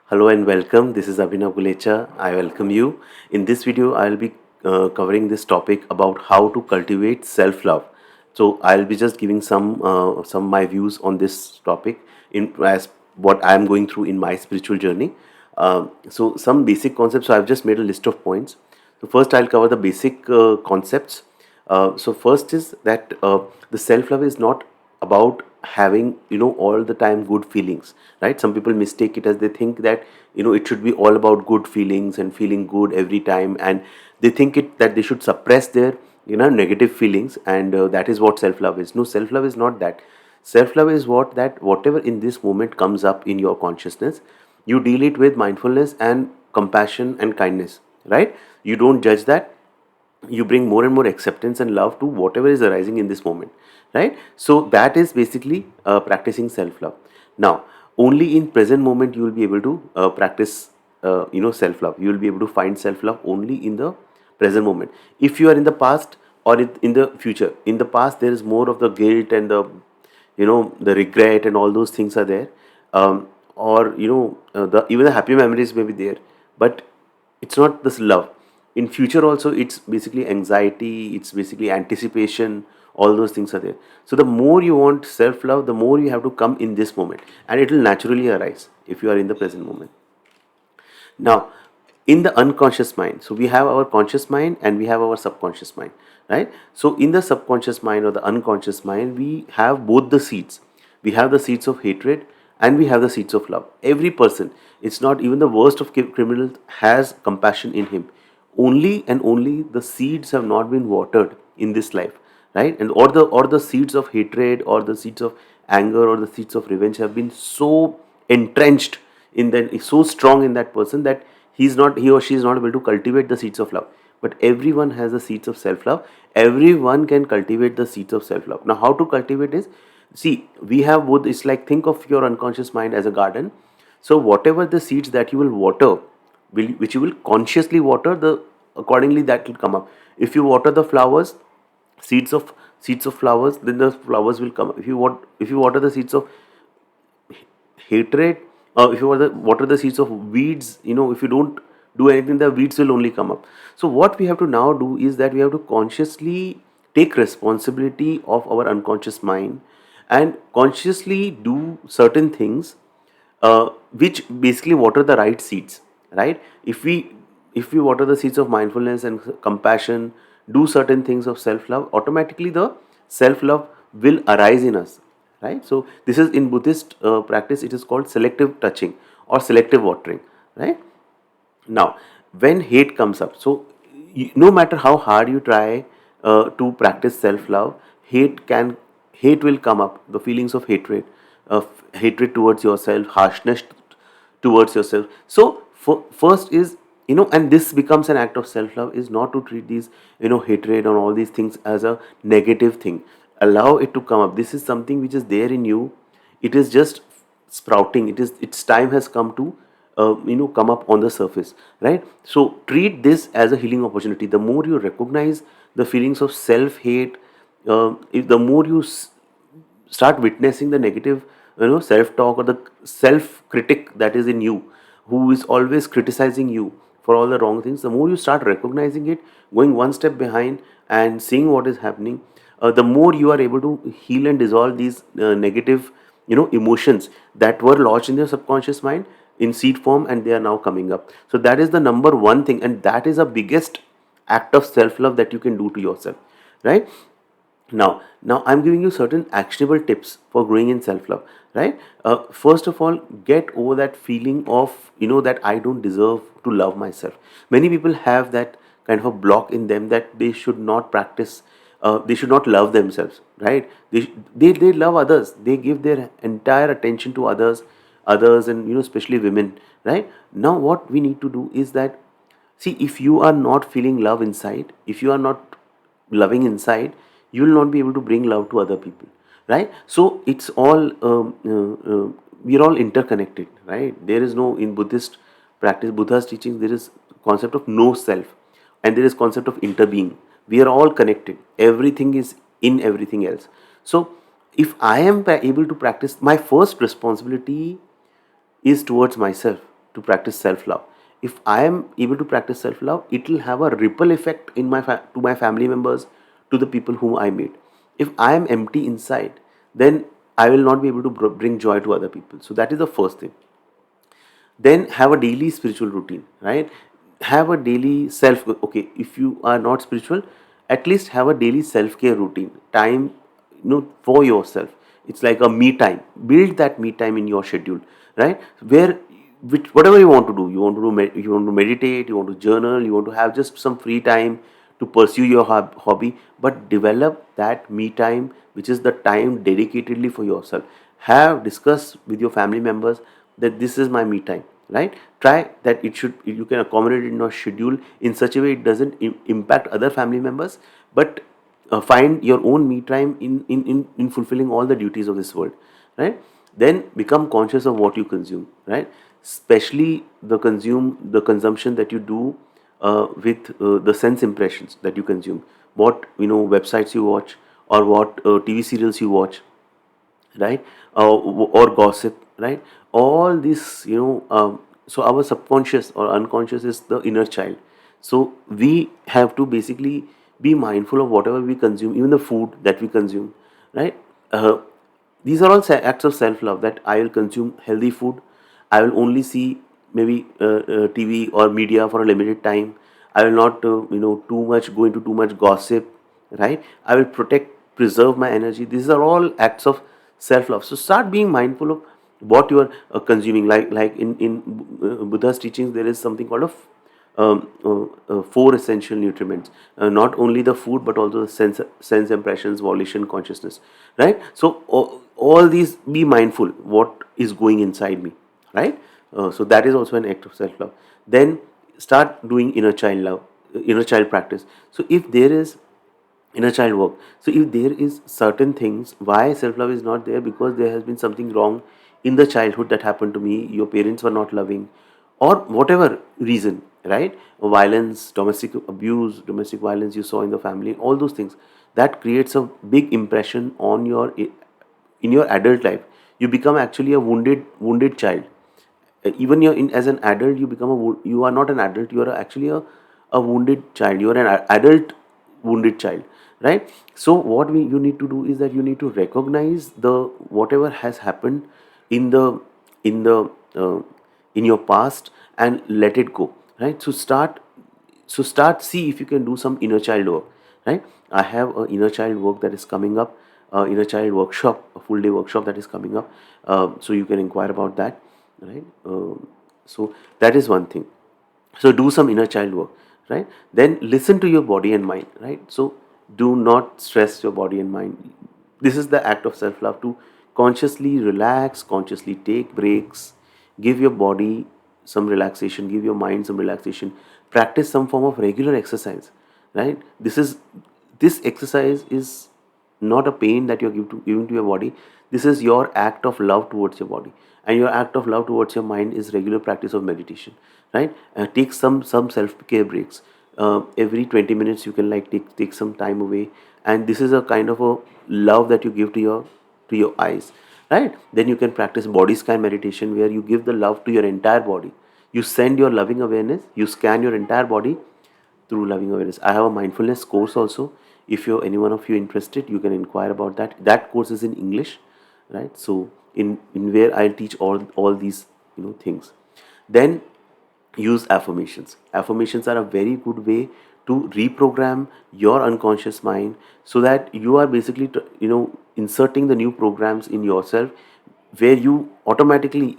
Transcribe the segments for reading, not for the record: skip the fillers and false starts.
Hello and welcome. This is Abhinav Gulecha. I welcome you. In this video, I'll be covering this topic about how to cultivate self-love. So I'll be just giving some of my views on this topic in as what I'm going through in my spiritual journey. So some basic concepts. So I've just made a list of points. So first, I'll cover the basic concepts. So first is that the self-love is not about having all the time good feelings, right? Some people mistake it as they think that it should be all about good feelings and feeling good every time, and they think it that they should suppress their negative feelings, and that is what self-love is. No, self-love is not that. Self-love is whatever in this moment comes up in your consciousness, you deal it with mindfulness and compassion and kindness, right? You don't judge that. You bring more and more acceptance and love to whatever is arising in this moment, right? So that is basically practicing self-love. Now, only in present moment you will be able to practice self-love. You will be able to find self-love only in the present moment. If you are in the past or in the future, in the past there is more of the guilt and the regret and all those things are there, or the even the happy memories may be there, but it's not this love. In future also, it's basically anxiety, it's basically anticipation, all those things are there. So the more you want self love, the more you have to come in this moment, and it will naturally arise if you are in the present moment. Now, in the unconscious mind, so we have our conscious mind and we have our subconscious mind, right? So in the subconscious mind or the unconscious mind, we have both the seeds. We have the seeds of hatred and we have the seeds of love. Every person, it's not even the worst of criminals, has compassion in him. Only and only the seeds have not been watered in this life, right? And or the seeds of hatred or the seeds of anger or the seeds of revenge have been so entrenched in that, is so strong in that person that he or she is not able to cultivate the seeds of love. But everyone has the seeds of self love. Everyone can cultivate the seeds of self love. Now, how to cultivate is, see, we have both. It's like, think of your unconscious mind as a garden. So whatever the seeds that you will water, which you will consciously water, the accordingly that will come up. If you water the flowers, seeds of flowers, then the flowers will come. If you water the seeds of hatred, if you water the seeds of weeds, if you don't do anything, the weeds will only come up. So what we have to now do is that we have to consciously take responsibility of our unconscious mind and consciously do certain things, which basically water the right seeds, right? If we water the seeds of mindfulness and compassion, do certain things of self love, automatically the self love will arise in us, right? So this is in Buddhist practice, it is called selective touching or selective watering, right? Now, when hate comes up, so no matter how hard you try to practice self-love, hate will come up. The feelings of hatred, hatred towards yourself, harshness towards yourself. So first is, and this becomes an act of self-love, is not to treat these hatred and all these things as a negative thing. Allow it to come up. This is something which is there in you. It is just sprouting. Its time has come to come up on the surface, right? So treat this as a healing opportunity. The more you recognize the feelings of self hate, the more you start witnessing the negative self talk or the self critic that is in you, who is always criticizing you for all the wrong things. The more you start recognizing it, going one step behind and seeing what is happening, the more you are able to heal and dissolve these negative emotions that were lodged in your subconscious mind in seed form, and they are now coming up. So that is the number one thing, and that is the biggest act of self love that you can do to yourself, right? Now I'm giving you certain actionable tips for growing in self-love, right? First of all, get over that feeling of that I don't deserve to love myself. Many people have that kind of a block in them that they should not practice, they should not love themselves, right? They love others. They give their entire attention to others, and especially women, right? Now what we need to do is that, see, if you are not feeling love inside, if you are not loving inside, you will not be able to bring love to other people, right? So it's all we are all interconnected, right? There is no, in Buddhist practice, Buddha's teaching, there is concept of no self, and there is concept of interbeing. We are all connected. Everything is in everything else. So if I am able to practice, my first responsibility is towards myself, to practice self-love. If I am able to practice self-love, it will have a ripple effect in to my family members, to the people whom I meet. If I am empty inside, then I will not be able to bring joy to other people. So that is the first thing. Then have a daily spiritual routine, right? Have a daily self, okay, if you are not spiritual, at least have a daily self-care routine time, for yourself. It's like a me time. Build that me time in your schedule, right? Where, which, whatever you want to do, you want to meditate, you want to journal, you want to have just some free time to pursue your hobby, but develop that me time, which is the time dedicatedly for yourself. Have discuss with your family members that this is my me time, right? Try that it should, you can accommodate it in your schedule in such a way it doesn't impact other family members, but find your own me time in fulfilling all the duties of this world, right? Then become conscious of what you consume, right? Especially the consumption that you do with the sense impressions that you consume, what, websites you watch, or what TV serials you watch, right? Or gossip, right? All this, so our subconscious or unconscious is the inner child. So we have to basically be mindful of whatever we consume, even the food that we consume, right? These are all acts of self-love, that I will consume healthy food. I will only see maybe TV or media for a limited time. I will not, too much go into too much gossip, right? I will preserve my energy. These are all acts of self-love. So start being mindful of what you are consuming. Like in Buddha's teachings, there is something called four essential nutriments. Not only the food, but also the sense impressions, volition, consciousness, right? So all these, be mindful what is going inside me, right? So that is also an act of self-love. Then start doing inner child practice. So if there is inner child work, so if there is certain things, why self-love is not there, because there has been something wrong in the childhood that happened to me, your parents were not loving, or whatever reason, right? Violence, domestic abuse, domestic violence you saw in the family, all those things, that creates a big impression on your, in your adult life. You become actually a wounded child. Even as an adult, you become you are not an adult, you are actually a wounded child. You are an adult wounded child, right? So what you need to do is that you need to recognize the whatever has happened in the in the uh, in your past, and let it go, right? So start see if you can do some inner child work, right? I have an inner child work that is coming up, inner child workshop, a full day workshop that is coming up. So you can inquire about that, right? So that is one thing. So do some inner child work, right? Then listen to your body and mind, right? So do not stress your body and mind. This is the act of self-love, to consciously relax, consciously take breaks, give your body some relaxation, give your mind some relaxation, practice some form of regular exercise, right? This exercise is not a pain that you're giving to your body. This is your act of love towards your body, and your act of love towards your mind is regular practice of meditation, right? Take some self-care breaks. Every 20 minutes you can like take some time away, and this is a kind of a love that you give to your eyes, right? Then you can practice body scan meditation, where you give the love to your entire body. You send your loving awareness, you scan your entire body through loving awareness. I have a mindfulness course also. If you're any one of you interested, you can inquire about that. That course is in English, right? So in where I'll teach all these things. Then use affirmations. Affirmations are a very good way to reprogram your unconscious mind, so that you are basically inserting the new programs in yourself, where you automatically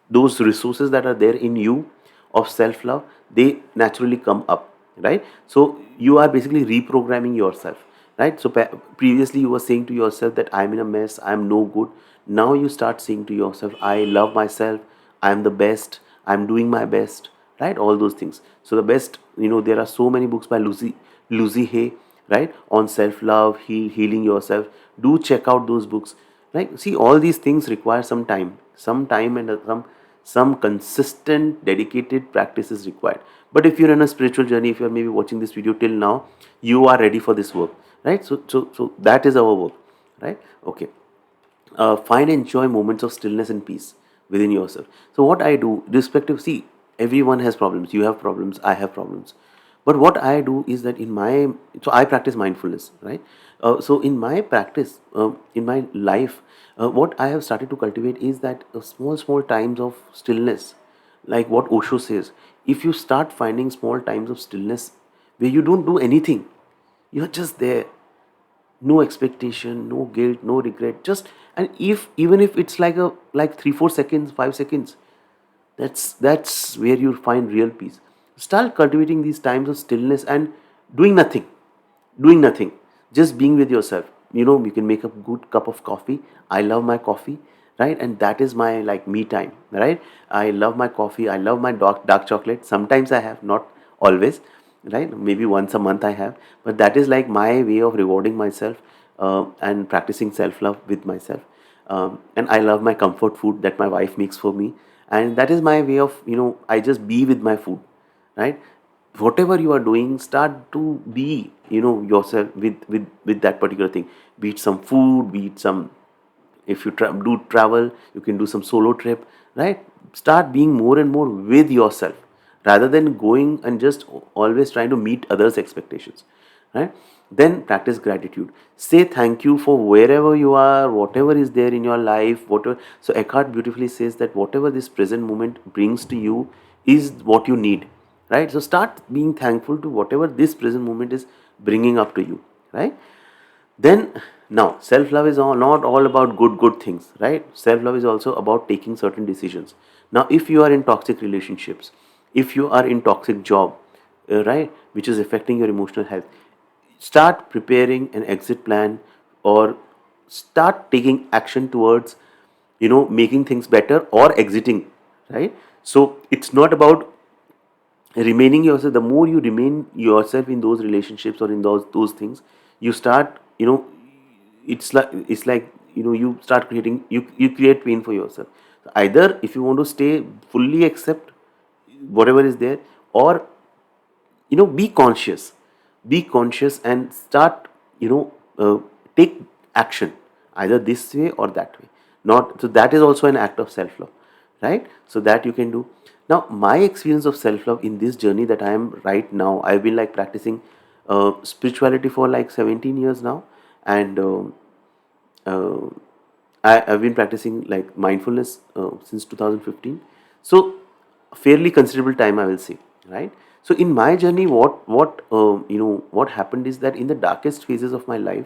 those resources that are there in you of self love, they naturally come up, right? So you are basically reprogramming yourself, right? So previously you were saying to yourself that I'm in a mess, I'm no good. Now you start saying to yourself, I love myself, I'm the best, I'm doing my best, right? All those things. So the best, there are so many books by Lucy Hay, right, on self love, healing yourself. Do check out those books, right? See, all these things require some time, and some consistent dedicated practice is required. But if you're in a spiritual journey, if you're maybe watching this video till now, you are ready for this work, right? So that is our work, right? Okay. Find and enjoy moments of stillness and peace. within yourself. So what I do, respective, see, everyone has problems. You have problems, I have problems. But what I do is that so I practice mindfulness, right? So in my practice, in my life, what I have started to cultivate is that small times of stillness, like what Osho says. If you start finding small times of stillness where you don't do anything, you're just there, no expectation, no guilt, no regret, just, and if even if it's like 3 4 seconds, 5 seconds, that's where you find real peace. Start cultivating these times of stillness and doing nothing, just being with yourself. You can make a good cup of coffee. I love my coffee, right? And that is my like me time, right? I love my coffee. I love my dark chocolate. Sometimes I have, not always, right? Maybe once a month I have, but that is like my way of rewarding myself, and practicing self-love with myself. And I love my comfort food that my wife makes for me, and that is my way of, I just be with my food, right? Whatever you are doing, start to be, yourself with that particular thing. Be it some food, be it some, if you do travel, you can do some solo trip, right? Start being more and more with yourself, rather than going and just always trying to meet others expectations, right? Then practice gratitude. Say thank you for wherever you are, whatever is there in your life, whatever. So Eckhart beautifully says that whatever this present moment brings to you is what you need, right? So start being thankful to whatever this present moment is bringing up to you, right? Then, now, self love is not all about good things, right? Self love is also about taking certain decisions. Now, if you are in toxic relationships, if you are in toxic job, right, which is affecting your emotional health, start preparing an exit plan, or start taking action towards, making things better or exiting, right? So it's not about remaining yourself. The more you remain yourself in those relationships or in those things, you start, it's like, you start creating, you create pain for yourself. Either if you want to stay, fully accept whatever is there, or, be conscious and start, take action, either this way or that way. Not so that is also an act of self love, right? So that you can do. Now, my experience of self love in this journey that I am right now, I've been like practicing spirituality for like 17 years now. And uh, I've been practicing like mindfulness since 2015. So fairly considerable time, I will say, right? So in my journey, what happened is that in the darkest phases of my life,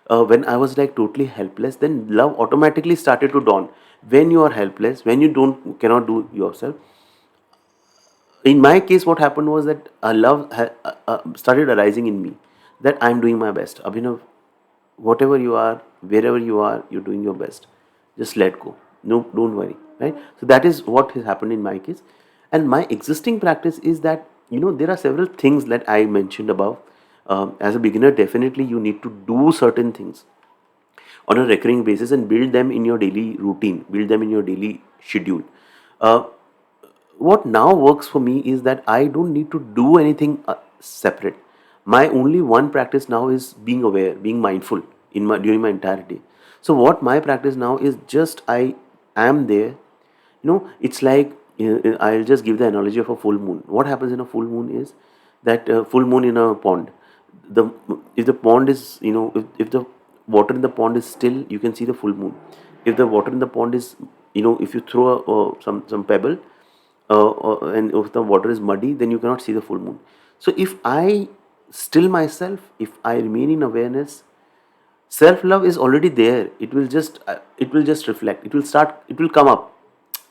when I was like totally helpless, then love automatically started to dawn. When you are helpless, when you don't cannot do yourself, in my case, what happened was that started arising in me, that I'm doing my best. Abhinav, whatever you are, wherever you are, you're doing your best. Just let go. No, don't worry, right? So that is what has happened in my case. And my existing practice is that, there are several things that I mentioned above. As a beginner, definitely you need to do certain things on a recurring basis and build them in your daily routine, build them in your daily schedule. Uh, what now works for me is that I don't need to do anything separate. My only one practice now is being aware, being mindful in my during my entire day. So what my practice now is, just I am there. It's like, I'll just give the analogy of a full moon. What happens in a full moon is that, full moon in a pond. The If the pond is, if the water in the pond is still, you can see the full moon. If the water in the pond is, if you throw some pebble, and if the water is muddy, then you cannot see the full moon. So if I still myself, if I remain in awareness, self love is already there. It will just reflect, it will come up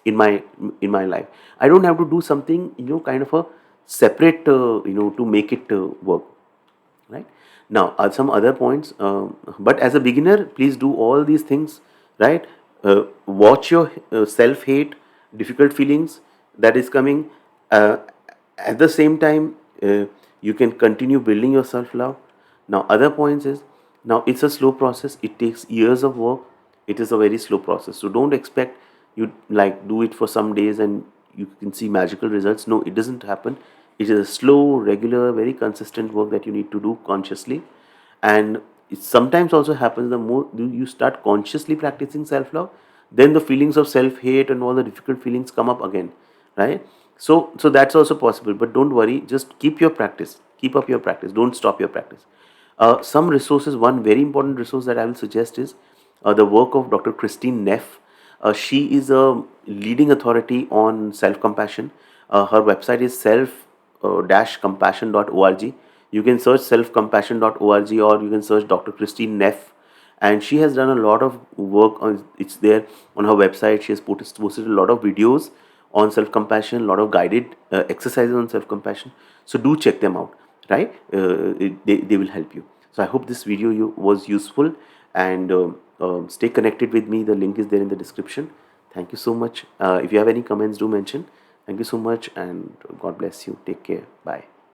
in my life. I don't have to do something, kind of a separate, to make it work, right? Now, some other points, but as a beginner, please do all these things, right? Watch your self hate, difficult feelings that is coming. uh, at the same time, you can continue building your self love. Now, other points is, now it's a slow process, it takes years of work. It is a very slow process, so don't expect you like do it for some days and you can see magical results. No, it doesn't happen. It is a slow, regular, very consistent work that you need to do consciously. And it sometimes also happens, the more you start consciously practicing self love, then the feelings of self-hate and all the difficult feelings come up again, right? So that's also possible, but don't worry, just keep your practice, keep up your practice, don't stop your practice. Some resources, one very important resource that I will suggest is the work of Dr. Christine Neff. She is a leading authority on self-compassion. Her website is self-compassion.org. You can search self-compassion.org, or you can search Dr. Christine Neff, and she has done a lot of work on, it's there on her website. She has posted a lot of videos on self-compassion, a lot of guided exercises on self-compassion. So do check them out, right? They will help you. So I hope this video was useful, and stay connected with me. The link is there in the description. Thank you so much. If you have any comments, do mention. Thank you so much, and God bless you. Take care. Bye.